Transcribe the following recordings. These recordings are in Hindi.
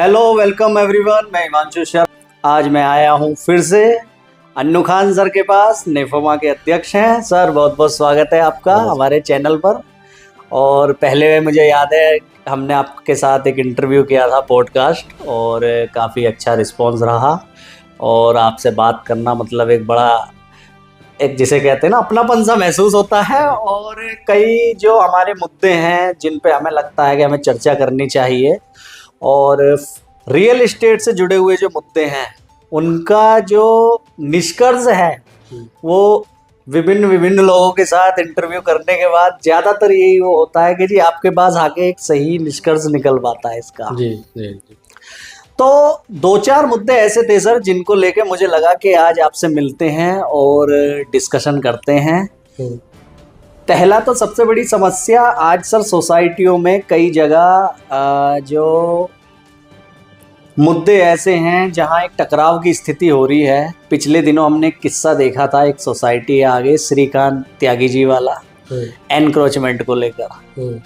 हेलो वेलकम एवरीवन, मैं हिमांशु शर्मा। आज मैं आया हूँ फिर से अन्नू खान सर के पास। नेफोमा के अध्यक्ष हैं सर। बहुत बहुत स्वागत है आपका हमारे चैनल पर। और पहले मुझे याद है हमने आपके साथ एक इंटरव्यू किया था पॉडकास्ट, और काफ़ी अच्छा रिस्पांस रहा। और आपसे बात करना मतलब एक बड़ा, एक जिसे कहते हैं ना, अपनापन सा महसूस होता है। और कई जो हमारे मुद्दे हैं जिन पे हमें लगता है कि हमें चर्चा करनी चाहिए, और रियल एस्टेट से जुड़े हुए जो मुद्दे हैं उनका जो निष्कर्ष है वो विभिन्न विभिन्न लोगों के साथ इंटरव्यू करने के बाद ज़्यादातर यही वो होता है कि जी आपके पास आके एक सही निष्कर्ष निकल पाता है इसका। जी जी जी। तो दो चार मुद्दे ऐसे थे सर जिनको लेके मुझे लगा कि आज आपसे मिलते हैं और डिस्कशन करते हैं। पहला तो सबसे बड़ी समस्या आज सर सोसाइटियों में कई जगह जो मुद्दे ऐसे हैं जहां एक टकराव की स्थिति हो रही है। पिछले दिनों हमने एक किस्सा देखा था, एक सोसाइटी आगे श्रीकांत त्यागी जी वाला एनक्रोचमेंट को लेकर।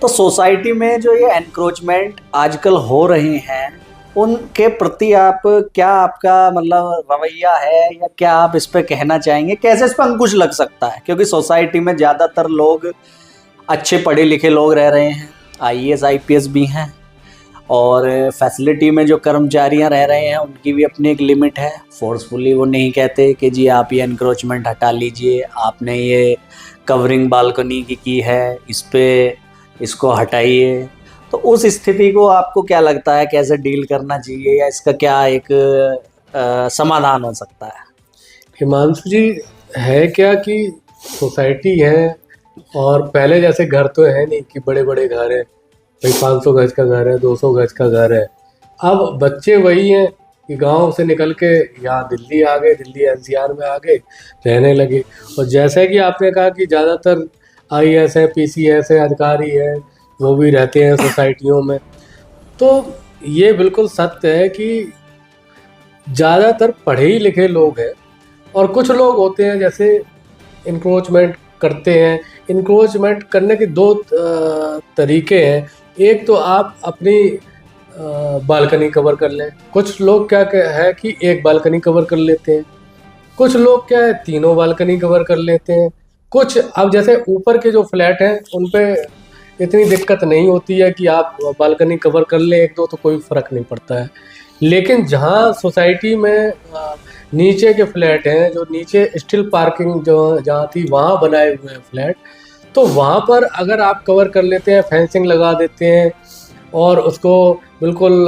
तो सोसाइटी में जो ये एनक्रोचमेंट आजकल हो रहे हैं उनके प्रति आप क्या, आपका मतलब रवैया है, या क्या आप इस पे कहना चाहेंगे, कैसे इस पर अंकुश लग सकता है? क्योंकि सोसाइटी में ज़्यादातर लोग अच्छे पढ़े लिखे लोग रह रहे हैं, आईएएस आईपीएस भी हैं, और फैसिलिटी में जो कर्मचारियां रह रहे हैं उनकी भी अपनी एक लिमिट है। फोर्सफुली वो नहीं कहते कि जी आप ये एनक्रोचमेंट हटा लीजिए, आपने ये कवरिंग बालकनी की है, इस पे इसको हटाइए। तो उस स्थिति को आपको क्या लगता है कैसे डील करना चाहिए, या इसका क्या एक समाधान हो सकता है? हिमांशु जी, है क्या कि सोसाइटी है और पहले जैसे घर तो है नहीं कि बड़े बड़े घर हैं, भाई 500 गज का घर है, 200 गज का घर है। अब बच्चे वही हैं कि गांव से निकल के यहाँ दिल्ली आ गए, दिल्ली एनसीआर में आ गए, रहने लगे। और जैसे कि आपने कहा कि ज़्यादातर आईएएस है, पीसीएस है, अधिकारी है, वो भी रहते हैं सोसाइटियों में। तो ये बिल्कुल सत्य है कि ज़्यादातर पढ़े ही लिखे लोग हैं, और कुछ लोग होते हैं जैसे इंक्रोचमेंट करते हैं। इंक्रोचमेंट करने के दो तरीके हैं। एक तो आप अपनी बालकनी कवर कर लें। कुछ लोग क्या है कि एक बालकनी कवर कर लेते हैं, कुछ लोग क्या है तीनों बालकनी कवर कर लेते हैं। कुछ अब जैसे ऊपर के जो फ्लैट हैं उन पे इतनी दिक्कत नहीं होती है कि आप बालकनी कवर कर लें एक दो, तो कोई फ़र्क नहीं पड़ता है। लेकिन जहाँ सोसाइटी में नीचे के फ्लैट हैं, जो नीचे स्टिल पार्किंग जो जहाँ थी वहाँ बनाए हुए हैं फ्लैट, तो वहाँ पर अगर आप कवर कर लेते हैं, फेंसिंग लगा देते हैं और उसको बिल्कुल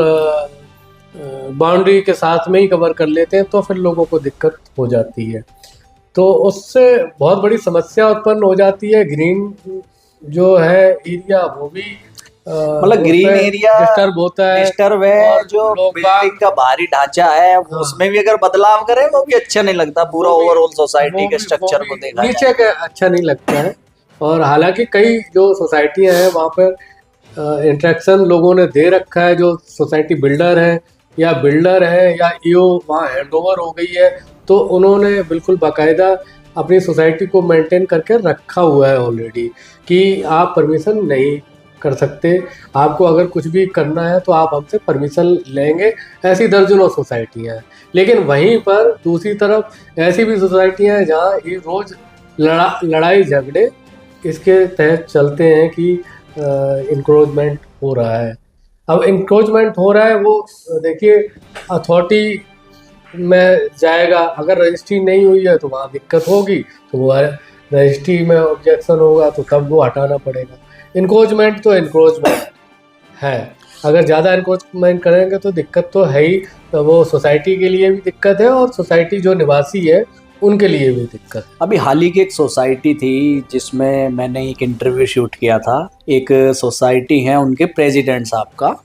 बाउंड्री के साथ में ही कवर कर लेते हैं, तो फिर लोगों को दिक्कत हो जाती है। तो उससे बहुत बड़ी समस्या उत्पन्न हो जाती है। ग्रीन जो है एरिया वो भी मतलब ग्रीन एरिया डिस्टर्ब होता है, डिस्टर्ब है। जो बिल्डिंग का बाहरी ढांचा है उसमें भी अगर बदलाव करें वो भी अच्छा नहीं लगता। पूरा ओवरऑल सोसाइटी के स्ट्रक्चर को देखा नीचे का अच्छा नहीं लगता है। और हालांकि कई जो सोसाइटियां हैं वहाँ पर इंट्रैक्शन लोगों ने दे रखा है, जो सोसाइटी बिल्डर है या ईओ वहाँ हैंडओवर हो गई है, तो उन्होंने बिल्कुल बाकायदा अपनी सोसाइटी को मेंटेन करके रखा हुआ है ऑलरेडी कि आप परमिशन नहीं कर सकते, आपको अगर कुछ भी करना है तो आप हमसे परमिशन लेंगे। ऐसी दर्जनों सोसाइटियाँ हैं। लेकिन वहीं पर दूसरी तरफ ऐसी भी सोसाइटियाँ हैं जहाँ ये रोज़ लड़ाई झगड़े इसके तहत चलते हैं कि इंक्रोचमेंट हो रहा है। अब इंक्रोचमेंट हो रहा है, वो देखिए अथॉरिटी में जाएगा, अगर रजिस्ट्री नहीं हुई है तो वहाँ दिक्कत होगी, तो वो रजिस्ट्री में ऑब्जेक्शन होगा तो तब वो हटाना पड़ेगा। इंक्रोचमेंट तो इंक्रोचमेंट है, अगर ज़्यादा इंक्रोचमेंट करेंगे तो दिक्कत तो है ही। तो वो सोसाइटी के लिए भी दिक्कत है और सोसाइटी जो निवासी है उनके लिए भी दिक्कत। अभी हाल ही की एक सोसाइटी थी जिसमें मैंने एक इंटरव्यू शूट किया था। एक सोसाइटी है, उनके प्रेसिडेंट साहब का।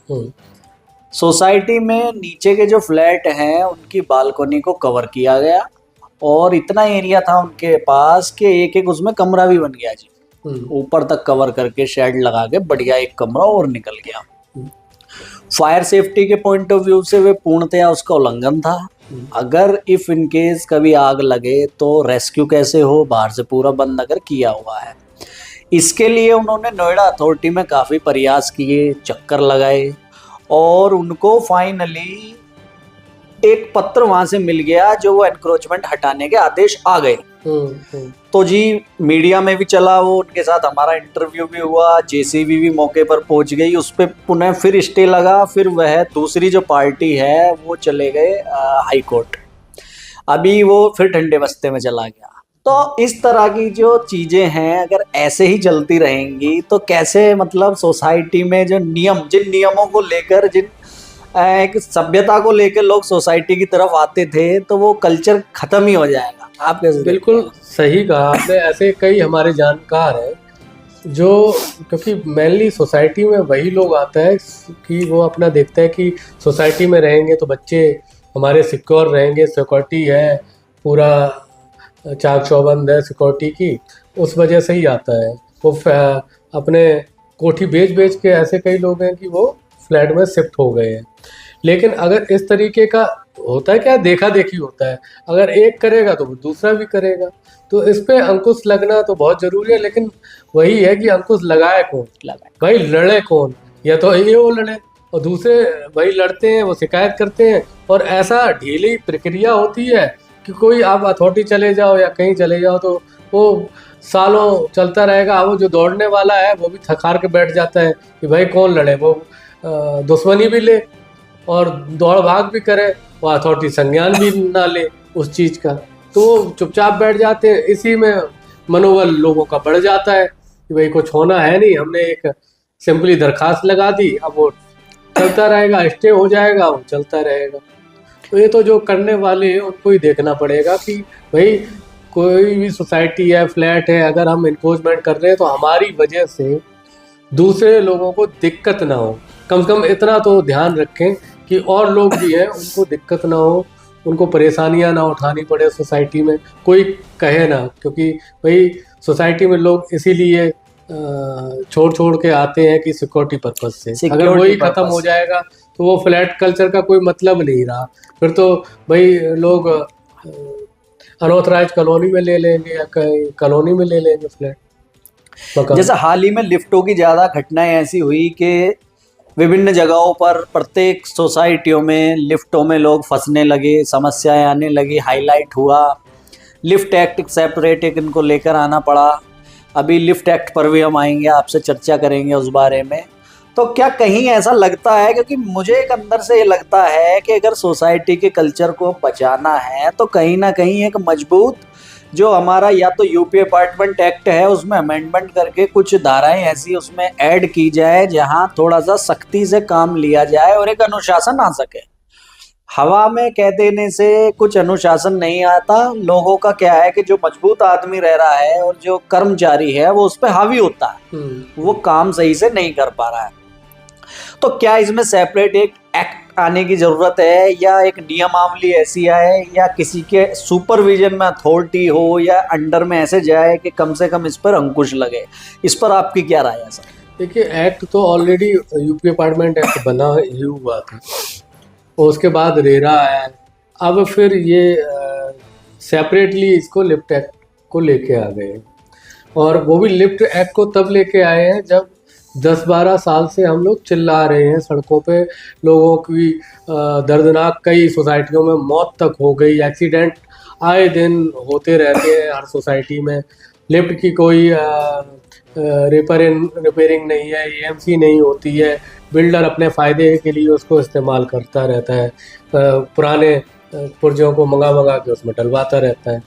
सोसाइटी में नीचे के जो फ्लैट हैं उनकी बालकनी को कवर किया गया, और इतना एरिया था उनके पास कि एक एक उसमें कमरा भी बन गया जी। ऊपर तक कवर करके शेड लगा के बढ़िया एक कमरा और निकल गया। फायर सेफ्टी के पॉइंट ऑफ व्यू से वे पूर्णतया उसका उल्लंघन था। अगर इफ इन केस कभी आग लगे तो रेस्क्यू कैसे हो, बाहर से पूरा बंद अगर किया हुआ है। इसके लिए उन्होंने नोएडा अथॉरिटी में काफ़ी प्रयास किए, चक्कर लगाए, और उनको फाइनली एक पत्र वहां से मिल गया जो वो एनक्रोचमेंट हटाने के आदेश आ गए। तो जी मीडिया में भी चला वो, उनके साथ हमारा इंटरव्यू भी हुआ, जेसीबी भी मौके पर पहुंच गई, उस पर पुनः फिर स्टे लगा, फिर वह दूसरी जो पार्टी है वो चले गए हाई कोर्ट। अभी वो फिर ठंडे बस्ते में चला गया। तो इस तरह की जो चीजें हैं अगर ऐसे ही चलती रहेंगी तो कैसे, मतलब सोसाइटी में जो नियम, जिन नियमों को लेकर, जिन एक सभ्यता को लेकर लोग सोसाइटी की तरफ आते थे, तो वो कल्चर खत्म ही हो जाएगा। आप कैसे? बिल्कुल सही कहा आपने। ऐसे कई हमारे जानकार हैं जो, क्योंकि मेनली सोसाइटी में वही लोग आता है कि वो अपना देखता है कि सोसाइटी में रहेंगे तो बच्चे हमारे सिक्योर रहेंगे, सिक्योरिटी है, पूरा चाक चौबंद है सिक्योरिटी की, उस वजह से ही आता है। वो अपने कोठी बेच के, ऐसे कई लोग हैं कि वो फ्लैट में शिफ्ट हो गए हैं। लेकिन अगर इस तरीके का होता है, क्या देखा देखी होता है, अगर एक करेगा तो दूसरा भी करेगा, तो इस पे अंकुश लगना तो बहुत जरूरी है। लेकिन वही है कि अंकुश लगाए कौन, भाई लड़े कौन, या तो ये वो लड़े और दूसरे भाई लड़ते हैं, वो शिकायत करते हैं, और ऐसा ढीली प्रक्रिया होती है कि कोई आप अथॉरिटी चले जाओ या कहीं चले जाओ तो वो सालों चलता रहेगा। वो जो दौड़ने वाला है वो भी थकार के बैठ जाता है कि भाई कौन लड़े, वो दुश्मनी भी ले और दौड़ भाग भी करे, वो अथॉरिटी संज्ञान भी ना ले उस चीज़ का, तो चुपचाप बैठ जाते हैं। इसी में मनोबल लोगों का बढ़ जाता है कि भाई कुछ होना है नहीं, हमने एक सिंपली दरखास्त लगा दी, अब वो चलता रहेगा, स्टे हो जाएगा, वो चलता रहेगा। तो ये तो जो करने वाले हैं उनको ही देखना पड़ेगा कि भाई कोई भी सोसाइटी है, फ्लैट है, अगर हम इन्क्रोचमेंट कर रहे हैं तो हमारी वजह से दूसरे लोगों को दिक्कत ना हो। कम से कम इतना तो ध्यान रखें कि और लोग भी हैं उनको दिक्कत ना हो, उनको परेशानियां ना उठानी पड़े सोसाइटी में, कोई कहे ना, क्योंकि भाई सोसाइटी में लोग इसीलिए छोड़ के आते हैं कि सिक्योरिटी पर्पज से। अगर वही खत्म हो जाएगा तो वो फ्लैट कल्चर का कोई मतलब नहीं रहा, फिर तो भाई लोग अनऑथराइज कॉलोनी में ले लेंगे या कॉलोनी में ले लेंगे फ्लैट। जैसे हाल ही में लिफ्टों की ज़्यादा घटनाएं ऐसी हुई कि विभिन्न जगहों पर प्रत्येक सोसाइटियों में लिफ्टों में लोग फंसने लगे, समस्याएं आने लगी, हाईलाइट हुआ। लिफ्ट एक्ट सेपरेट एक इनको लेकर आना पड़ा। अभी लिफ्ट एक्ट पर भी हम आएंगे, आपसे चर्चा करेंगे उस बारे में। तो क्या कहीं ऐसा लगता है, क्योंकि मुझे एक अंदर से ये लगता है कि अगर सोसाइटी के कल्चर को बचाना है तो कहीं ना कहीं एक मजबूत जो हमारा या तो यूपी अपार्टमेंट एक्ट है उसमें अमेंडमेंट करके कुछ धाराएं ऐसी उसमें ऐड की जाए जहां थोड़ा सा सख्ती से काम लिया जाए और एक अनुशासन आ सके। हवा में कह देने से कुछ अनुशासन नहीं आता। लोगों का क्या है कि जो मजबूत आदमी रह रहा है और जो कर्मचारी है वो उस पर हावी होता है, वो काम सही से नहीं कर पा रहा है। तो क्या इसमें सेपरेट एक एक्ट आने की जरूरत है, या एक नियमावली ऐसी आए, या किसी के सुपरविजन में अथॉरिटी हो या अंडर में ऐसे जाए कि कम से कम इस पर अंकुश लगे? इस पर आपकी क्या राय है सर? देखिए, एक्ट तो ऑलरेडी यूपी अपार्टमेंट एक्ट बना ही हुआ था और उसके बाद रेरा है। अब फिर ये सेपरेटली इसको लिफ्ट एक्ट को लेके आ गए, और वो भी लिफ्ट एक्ट को तब लेके आए हैं जब 10-12 साल से हम लोग चिल्ला रहे हैं सड़कों पे, लोगों की दर्दनाक कई सोसाइटियों में मौत तक हो गई, एक्सीडेंट आए दिन होते रहते हैं हर सोसाइटी में। लिफ्ट की कोई रिपेयरिंग नहीं है, EMC नहीं होती है, बिल्डर अपने फ़ायदे के लिए उसको इस्तेमाल करता रहता है, पुराने पुर्जों को मंगा के उसमें डलवाता रहता है।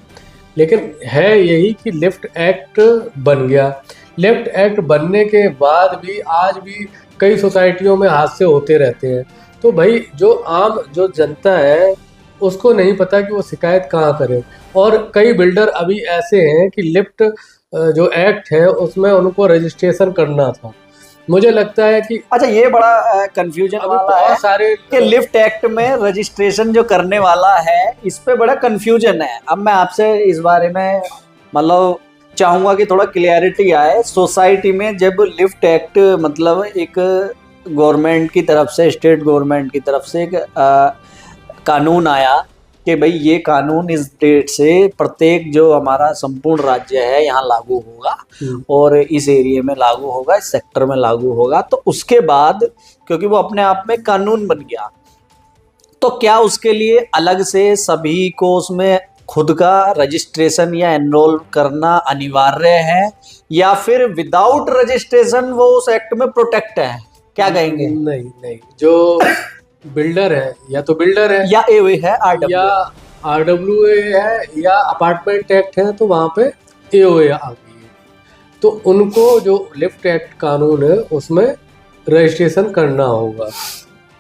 लेकिन है यही कि लिफ्ट एक्ट बन गया। लिफ्ट एक्ट बनने के बाद भी आज भी कई सोसाइटियों में हादसे होते रहते हैं। तो भाई जो जनता है उसको नहीं पता कि वो शिकायत कहाँ करे, और कई बिल्डर अभी ऐसे हैं कि लिफ्ट जो एक्ट है उसमें उनको रजिस्ट्रेशन करना था। मुझे लगता है कि अच्छा, ये बड़ा कंफ्यूजन वाला है सारे कि लिफ्ट एक्ट में रजिस्ट्रेशन जो करने वाला है इस पे बड़ा कंफ्यूजन है। अब मैं आपसे इस बारे में मतलब चाहूँगा कि थोड़ा क्लियरिटी आए। सोसाइटी में जब लिफ्ट एक्ट मतलब एक गवर्नमेंट की तरफ से, स्टेट गवर्नमेंट की तरफ से एक कानून आया कि भाई ये कानून इस डेट से प्रत्येक जो हमारा संपूर्ण राज्य है यहाँ लागू होगा और इस एरिया में लागू होगा, इस सेक्टर में लागू होगा। तो उसके बाद क्योंकि वो अपने आप में कानून बन गया, तो क्या उसके लिए अलग से सभी को उसमें खुद का रजिस्ट्रेशन या एनरोल करना अनिवार्य है, या फिर विदाउट रजिस्ट्रेशन वो उस एक्ट में प्रोटेक्ट है? क्या कहेंगे? नहीं नहीं, जो बिल्डर है या तो बिल्डर है या एओए है, आरडब्ल्यू या आरडब्ल्यूए है या अपार्टमेंट एक्ट है, तो वहाँ पे एओए आ गई है। तो उनको जो लिफ्ट एक्ट कानून है उसमें रजिस्ट्रेशन करना होगा।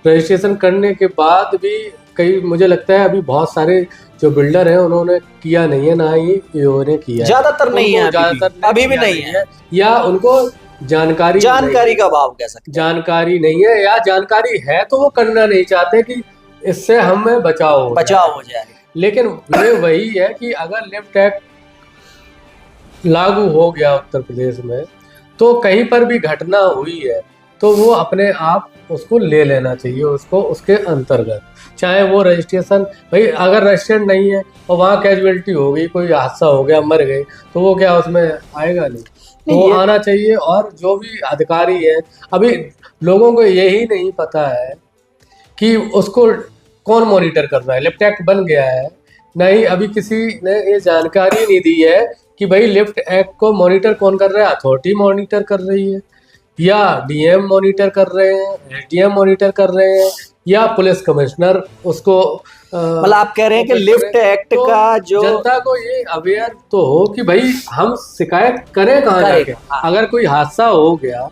रजिस्ट्रेशन करने के बाद भी कई, मुझे लगता है अभी बहुत सारे जो बिल्डर हैं उन्होंने किया नहीं है, ना ही एओए ने किया है। ज्यादातर नहीं है, ज्यादातर अभी भी नहीं है, या उनको जानकारी का अभाव कह सकते हैं। जानकारी नहीं है, या जानकारी है तो वो करना नहीं चाहते कि इससे हमें बचाव हो जाए। लेकिन ये वही है कि अगर लिफ्ट एक्ट लागू हो गया उत्तर प्रदेश में, तो कहीं पर भी घटना हुई है तो वो अपने आप उसको ले लेना चाहिए, उसको उसके अंतर्गत, चाहे वो रजिस्ट्रेशन, भाई अगर रजिस्ट्रेशन नहीं है और वहाँ कैजुअलिटी हो गई, कोई हादसा हो गया, मर गए, तो वो क्या उसमें आएगा? नहीं, तो वो आना चाहिए। और जो भी अधिकारी है, अभी लोगों को यही नहीं पता है कि उसको कौन मॉनिटर कर रहा है। लिफ्ट एक्ट बन गया है, नहीं अभी किसी ने ये जानकारी नहीं दी है कि भाई लिफ्ट एक्ट को मॉनिटर कौन कर रहा है। अथॉरिटी मॉनिटर कर रही है, या डीएम मॉनिटर कर रहे हैं, एसडीएम मॉनिटर कर रहे हैं, या पुलिस कमिश्नर उसको। मतलब आप कह रहे हैं कि लिफ्ट एक्ट तो का जो जनता को ये अवेयर तो हो कि भाई हम शिकायत करें कहाँ जाके। अगर कोई हादसा हो गया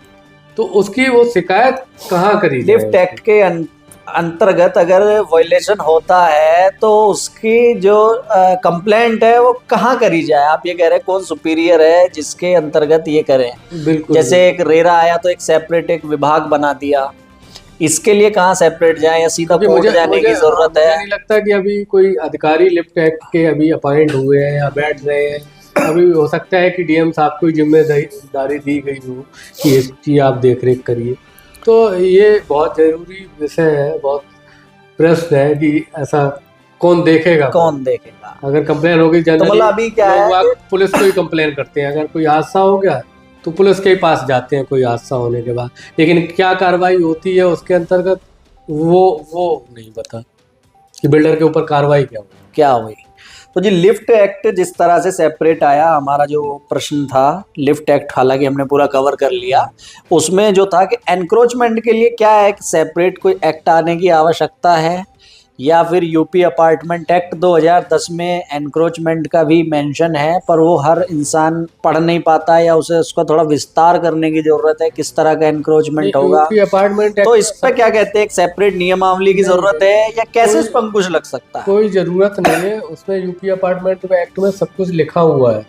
तो उसकी वो शिकायत कहाँ करी जाए। लिफ्ट एक्ट के अंतर्गत अगर वायलेशन होता है तो उसकी जो कंप्लेंट है वो कहाँ करी जाए? आप ये कह रहे हैं कौन सुपीरियर है जिसके अंतर्गत ये करें? बिल्कुल, जैसे एक रेरा आया तो एक सेपरेट एक विभाग बना दिया, इसके लिए कहाँ सेपरेट जाए या सीधा कोर्ट जाने की जरूरत है? मुझे नहीं लगता कि अभी कोई अधिकारी लिफ्ट एक्ट के अभी अपॉइंट हुए हैं या बैठ रहे हैं। अभी हो सकता है कि डीएम साहब को जिम्मेदारी दी गई हो कि इसकी आप देख रेख करिए। तो ये बहुत जरूरी विषय है, बहुत प्रश्न है कि ऐसा कौन देखेगा? अगर कंप्लेन होगी जनरली, तो मतलब अभी क्या है, पुलिस को ही कंप्लेन करते हैं। अगर कोई हादसा हो गया तो पुलिस के पास जाते हैं कोई हादसा होने के बाद, लेकिन क्या कार्रवाई होती है उसके अंतर्गत वो नहीं पता कि बिल्डर के ऊपर कार्रवाई क्या हुई। तो जी लिफ्ट एक्ट जिस तरह से सेपरेट आया, हमारा जो प्रश्न था लिफ्ट एक्ट हालांकि हमने पूरा कवर कर लिया, उसमें जो था कि एनक्रोचमेंट के लिए क्या है, सेपरेट कोई एक्ट आने की आवश्यकता है, या फिर यूपी अपार्टमेंट एक्ट 2010 में एनक्रोचमेंट का भी मेंशन है, पर वो हर इंसान पढ़ नहीं पाता या उसे उसका थोड़ा विस्तार करने की जरूरत है, किस तरह का एनक्रोचमेंट होगा। अपार्टमेंट तो इस पे क्या कहते हैं, एक सेपरेट नियमावली की जरूरत है या कैसे इस पर अंकुश लग सकता है? कोई जरूरत नहीं है, उसमें यूपी अपार्टमेंट एक्ट में सब कुछ लिखा हुआ है,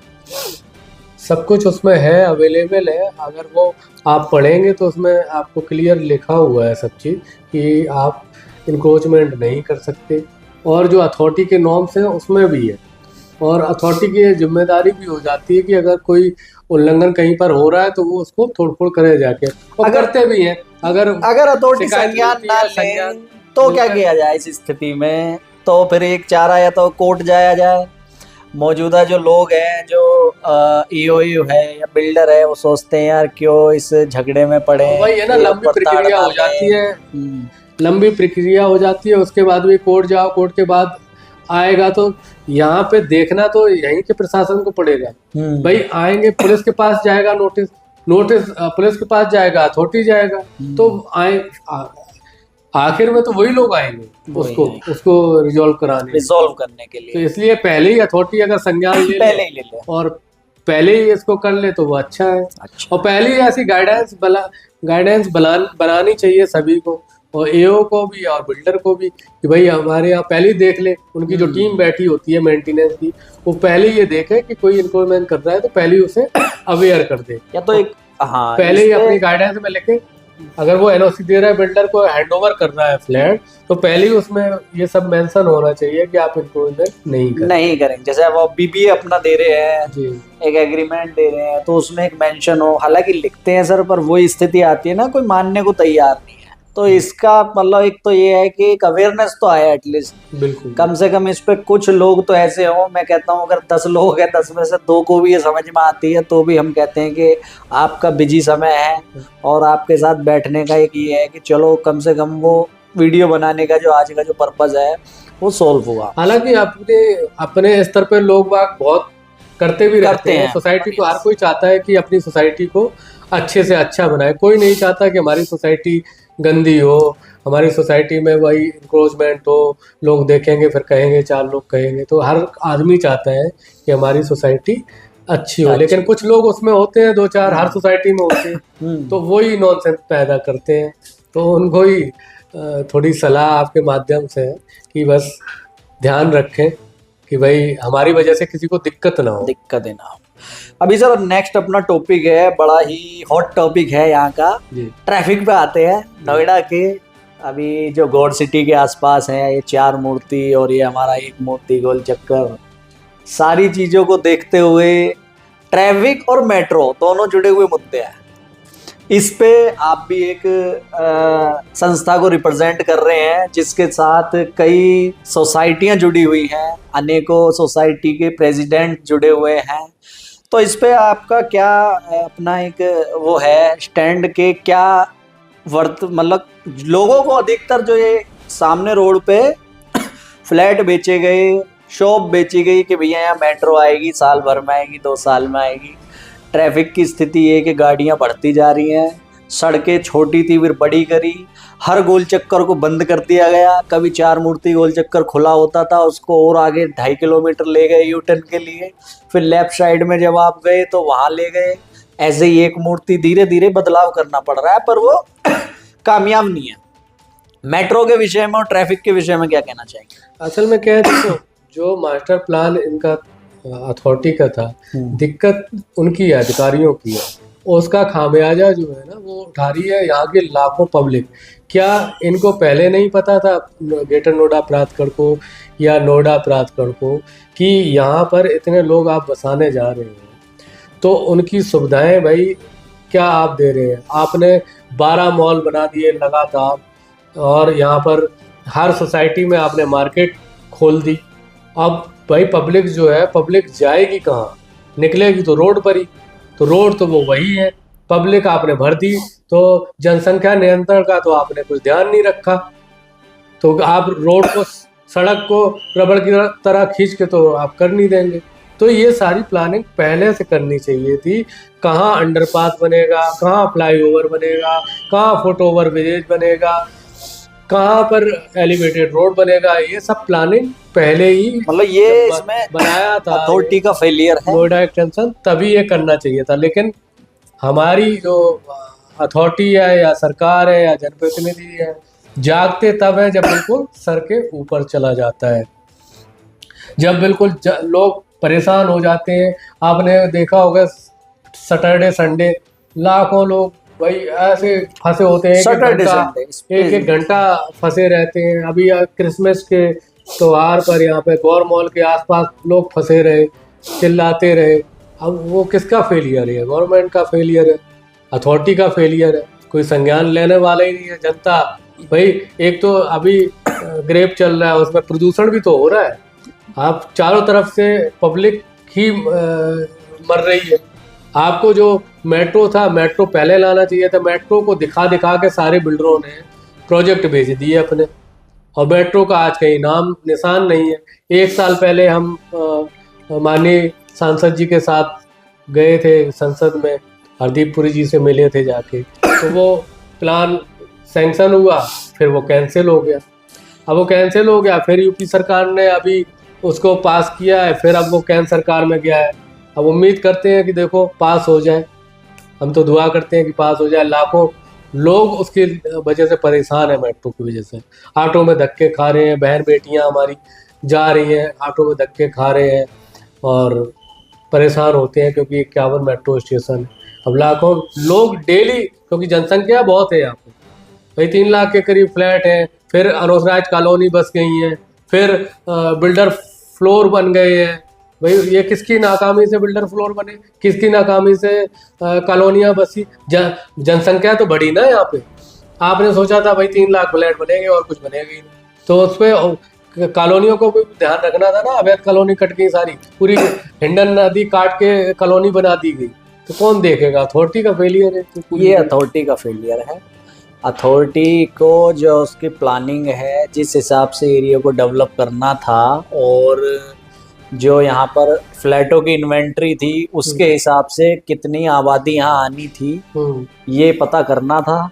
सब कुछ उसमें है, अवेलेबल है। अगर वो आप पढ़ेंगे तो उसमें आपको क्लियर लिखा हुआ है सब चीज़ कि आप इंक्रोचमेंट नहीं कर सकते। और जो अथॉरिटी के नॉर्म्स हैं उसमें भी है, और अथॉरिटी की जिम्मेदारी भी हो जाती है कि अगर कोई उल्लंघन कहीं पर हो रहा है तो वो उसको तोड़-फोड़ करे जाके, और करते भी हैं। अगर अथॉरिटी संज्ञान ना ले तो क्या किया जाए इस स्थिति में? तो फिर एक चारा या तो कोर्ट जाया जाए। मौजूदा जो लोग हैं, जो ईओयू है या बिल्डर है, वो सोचते हैं यार क्यों इस झगड़े में पड़े, वही है ना, लंबी प्रक्रिया हो जाती है, लंबी प्रक्रिया हो जाती है। उसके बाद भी कोर्ट जाओ, कोर्ट के बाद आएगा तो यहाँ पे देखना तो यहीं के प्रशासन को पड़ेगा। भाई आएंगे, पुलिस के पास जाएगा नोटिस पुलिस के पास जाएगा, अथॉरिटी जाएगा, तो आखिर में तो वही लोग आएंगे उसको रिजॉल्व करने के लिए। तो इसलिए पहले ही अथॉरिटी अगर संज्ञान ले ले और पहले ही इसको कर ले तो वो अच्छा है। और पहले ही ऐसी गाइडेंस बनानी चाहिए सभी को, और एओ को भी और बिल्डर को भी, कि भाई हमारे यहाँ पहले ही देख ले, उनकी जो टीम बैठी होती है मेंटेनेंस की, वो पहले ये देखे कि कोई इंक्रोचमेंट कर रहा है तो पहले ही उसे अवेयर कर दे, या तो एक पहले ही अपनी गाइडेंस में लिखे। अगर वो एनओसी दे रहा है, बिल्डर को हैंडओवर कर रहा है फ्लैट, तो पहले ही उसमें ये सब मेंशन होना चाहिए कि आप इंक्रोचमेंट नहीं करेंगे। जैसे वो बीबीए अपना दे रहे हैं, एक एग्रीमेंट दे रहे हैं, तो उसमें एक मेंशन हो। हालांकि लिखते हैं सर, पर वही स्थिति आती है ना, कोई मानने को तैयार नहीं है। तो इसका मतलब एक तो ये है कि एक अवेयरनेस तो आया एटलीस्ट, बिल्कुल कम से कम इस पे कुछ लोग तो ऐसे हो, मैं कहता हूँ अगर 10 लोग हैं 10 में से 2 को भी ये समझ में आती है तो भी हम कहते हैं कि आपका बिजी समय है और आपके साथ बैठने का एक ये है कि चलो कम से कम वो वीडियो बनाने का जो आज का जो पर्पज है वो सोल्व हुआ। हालांकि अपने अपने स्तर पे लोग बाग बहुत करते भी रहते हैं। सोसाइटी को हर कोई चाहता है कि अपनी सोसाइटी को अच्छे से अच्छा बनाए, कोई नहीं चाहता कि हमारी सोसाइटी गंदी हो, हमारी सोसाइटी में वही इंक्रोचमेंट हो, लोग देखेंगे फिर कहेंगे, 4 लोग कहेंगे। तो हर आदमी चाहता है कि हमारी सोसाइटी अच्छी हो, लेकिन कुछ लोग उसमें होते हैं 2-4 हर सोसाइटी में होते हैं, तो वही नॉनसेंस पैदा करते हैं। तो उनको ही थोड़ी सलाह आपके माध्यम से है कि बस ध्यान रखें कि भाई हमारी वजह से किसी को दिक्कत ना हो। अभी सर नेक्स्ट अपना टॉपिक है, बड़ा ही हॉट टॉपिक है यहाँ का, ट्रैफिक पे आते हैं। नोएडा के अभी जो गॉड सिटी के आसपास है ये 4 मूर्ति और ये हमारा 1 मूर्ति गोल चक्कर, सारी चीजों को देखते हुए ट्रैफिक और मेट्रो दोनों जुड़े हुए मुद्दे हैं। इस पे आप भी एक संस्था को रिप्रेजेंट कर रहे हैं जिसके साथ कई सोसाइटियां जुड़ी हुई हैं, अनेकों सोसाइटी के प्रेसिडेंट जुड़े हुए हैं। तो इस पे आपका क्या अपना एक वो है स्टैंड के क्या मतलब लोगों को अधिकतर जो ये सामने रोड पे फ्लैट बेचे गए, शॉप बेची गई कि भैया यहाँ मेट्रो आएगी, साल भर में आएगी, 2 साल में आएगी। ट्रैफिक की स्थिति ये कि गाड़ियां बढ़ती जा रही हैं, सड़कें छोटी थी फिर बड़ी करी, हर गोल चक्कर को बंद कर दिया गया। कभी 4 मूर्ति गोल चक्कर खुला होता था, उसको और आगे 2.5 किलोमीटर ले गए यूटर्न के लिए, फिर लेफ्ट साइड में जब आप गए तो वहां ले गए। ऐसे ही 1 मूर्ति धीरे धीरे बदलाव करना पड़ रहा है, पर वो कामयाब नहीं है। मेट्रो के विषय में और ट्रैफिक के विषय में क्या कहना चाहेंगे? असल में क्या है, देखो जो मास्टर प्लान इनका अथॉरिटी का था, दिक्कत उनकी है, अधिकारियों की है, उसका खामियाजा जो है ना वो उठा रही है यहाँ के लाखों पब्लिक। क्या इनको पहले नहीं पता था ग्रेटर नोएडा प्राधिकरण को या नोएडा प्राधिकरण को कि यहाँ पर इतने लोग आप बसाने जा रहे हैं, तो उनकी सुविधाएं भाई क्या आप दे रहे हैं? आपने 12 मॉल बना दिए लगातार, और यहाँ पर हर सोसाइटी में आपने मार्केट खोल दी। अब भाई पब्लिक जो है, पब्लिक जाएगी कहाँ? निकलेगी तो रोड पर ही, तो रोड तो वो वही है, पब्लिक आपने भर दी। तो जनसंख्या नियंत्रण का तो आपने कुछ ध्यान नहीं रखा, तो आप रोड को, सड़क को रबड़ की तरह खींच के तो आप कर नहीं देंगे। तो ये सारी प्लानिंग पहले से करनी चाहिए थी। कहाँ अंडरपास बनेगा, कहाँ फ्लाईओवर बनेगा, कहाँ फुटओवर ब्रिज बनेगा, कहाँ पर एलिवेटेड रोड बनेगा, ये सब प्लानिंग पहले ही मतलब ये इसमें बनाया था। अथॉरिटी का फेलियर है, नोएडा एक्सटेंशन तभी ये करना चाहिए था। लेकिन हमारी जो अथॉरिटी है या सरकार है या जनप्रतिनिधि है, जागते तब है जब बिल्कुल सर के ऊपर चला जाता है, जब बिल्कुल लोग परेशान हो जाते हैं। आपने देखा होगा सैटरडे संडे लाखों लोग भाई ऐसे फंसे होते हैं, एक घंटा फंसे रहते हैं। अभी क्रिसमस के त्योहार पर यहाँ पे गौर मॉल के आसपास लोग फंसे रहे, चिल्लाते रहे। अब वो किसका फेलियर है? गवर्नमेंट का फेलियर है, अथॉरिटी का फेलियर है, कोई संज्ञान लेने वाला ही नहीं है। जनता भाई, एक तो अभी ग्रेप चल रहा है, उसमें प्रदूषण भी तो हो रहा है। आप चारों तरफ से पब्लिक ही मर रही है। आपको जो मेट्रो था, मेट्रो पहले लाना चाहिए था। मेट्रो को दिखा दिखा के सारे बिल्डरों ने प्रोजेक्ट भेज दिए अपने, और मेट्रो का आज कहीं नाम निशान नहीं है। 1 साल पहले हम माननीय सांसद जी के साथ गए थे संसद में, हरदीप पुरी जी से मिले थे जाके, तो वो प्लान सैंक्शन हुआ, फिर वो कैंसिल हो गया। अब वो कैंसिल हो गया, फिर यूपी सरकार ने अभी उसको पास किया है, फिर अब वो केंद्र सरकार में गया है। अब उम्मीद करते हैं कि देखो पास हो जाए, हम तो दुआ करते हैं कि पास हो जाए। लाखों लोग उसकी वजह से परेशान है, मेट्रो की वजह से। ऑटो में धक्के खा रहे हैं, बहन बेटियां हमारी जा रही हैं, ऑटो में धक्के खा रहे हैं और परेशान होते हैं, क्योंकि 51 मेट्रो स्टेशन है। अब लाखों लोग डेली, क्योंकि जनसंख्या बहुत है यहाँ पे भाई, 3 लाख के करीब फ्लैट हैं, फिर अनोसराज कॉलोनी बस गई हैं, फिर बिल्डर फ्लोर बन गए हैं। भाई ये किसकी नाकामी से बिल्डर फ्लोर बने, किसकी नाकामी से कॉलोनियाँ बसी? जनसंख्या तो बढ़ी ना यहाँ पे, आपने सोचा था भाई 3 लाख फ्लैट बनेंगे और कुछ बनेगा ही नहीं, तो उस पे कॉलोनियों को भी ध्यान रखना था ना। अवैध कॉलोनी कट गई सारी, पूरी हिंडन नदी काट के कॉलोनी बना दी गई, तो कौन देखेगा? अथॉरिटी का फेलियर है तो पूरी। ये अथॉरिटी का फेलियर है। अथॉरिटी को जो उसकी प्लानिंग है, जिस हिसाब से एरिया को डेवलप करना था और जो यहाँ पर फ्लैटों की इन्वेंट्री थी उसके हिसाब से कितनी आबादी यहाँ आनी थी ये पता करना था,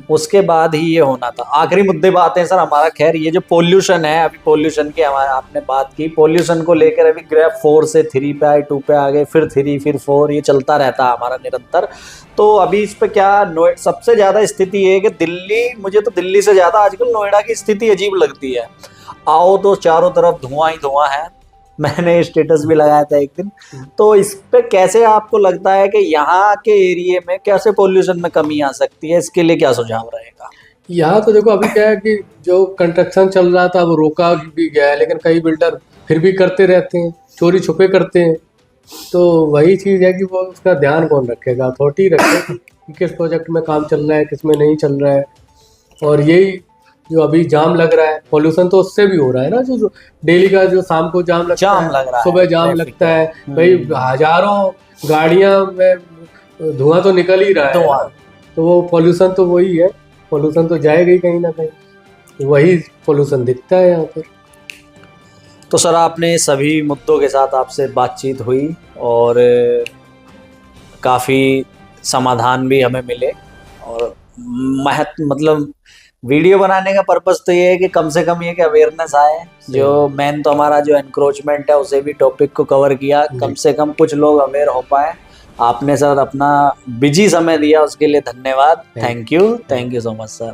उसके बाद ही ये होना था। आखिरी मुद्दे पे आते हैं सर हमारा। खैर ये जो पोल्यूशन है, अभी पोल्यूशन की हमारे आपने बात की, पोल्यूशन को लेकर अभी ग्राफ 4 से 3 पे आए, 2 पे आ गए, फिर 3, फिर 4, ये चलता रहता है हमारा निरंतर। तो अभी इस पे क्या सबसे ज्यादा स्थिति है कि दिल्ली, मुझे तो दिल्ली से ज्यादा आजकल नोएडा की स्थिति अजीब लगती है। आओ तो चारों तरफ धुआं ही धुआं है, मैंने स्टेटस भी लगाया था एक दिन। तो इस पे कैसे आपको लगता है कि यहाँ के एरिया में कैसे पोल्यूशन में कमी आ सकती है, इसके लिए क्या सुझाव रहेगा? यहाँ तो देखो अभी क्या है कि जो कंस्ट्रक्शन चल रहा था वो रोका भी गया है, लेकिन कई बिल्डर फिर भी करते रहते हैं, चोरी छुपे करते हैं। तो वही चीज़ है कि वो उसका ध्यान कौन रखेगा? अथॉरिटी रखेगी कि किस प्रोजेक्ट में काम चल रहा है, किस में नहीं चल रहा है। और यही जो अभी जाम लग रहा है, पोल्यूशन तो उससे भी हो रहा है ना, जो डेली का जो शाम को जाम लगता जाम है, लग रहा है, सुबह जाम ट्रैफिक लगता है भाई, हजारों गाड़ियां में धुआं तो निकल ही रहा है धुआं। ना। तो वो पोल्यूशन तो वही है, पोल्यूशन तो जाएगा ही कहीं ना कहीं, वही पोल्यूशन दिखता है यहाँ पर। तो सर आपने सभी मुद्दों के साथ आपसे बातचीत हुई और काफ़ी समाधान भी हमें मिले। और मतलब वीडियो बनाने का पर्पस तो ये है कि कम से कम ये कि अवेयरनेस आए। जो मेन तो हमारा जो एनक्रोचमेंट है उसे भी टॉपिक को कवर किया, कम से कम कुछ लोग अवेयर हो पाए। आपने सर अपना बिजी समय दिया, उसके लिए धन्यवाद। Thank you so much sir.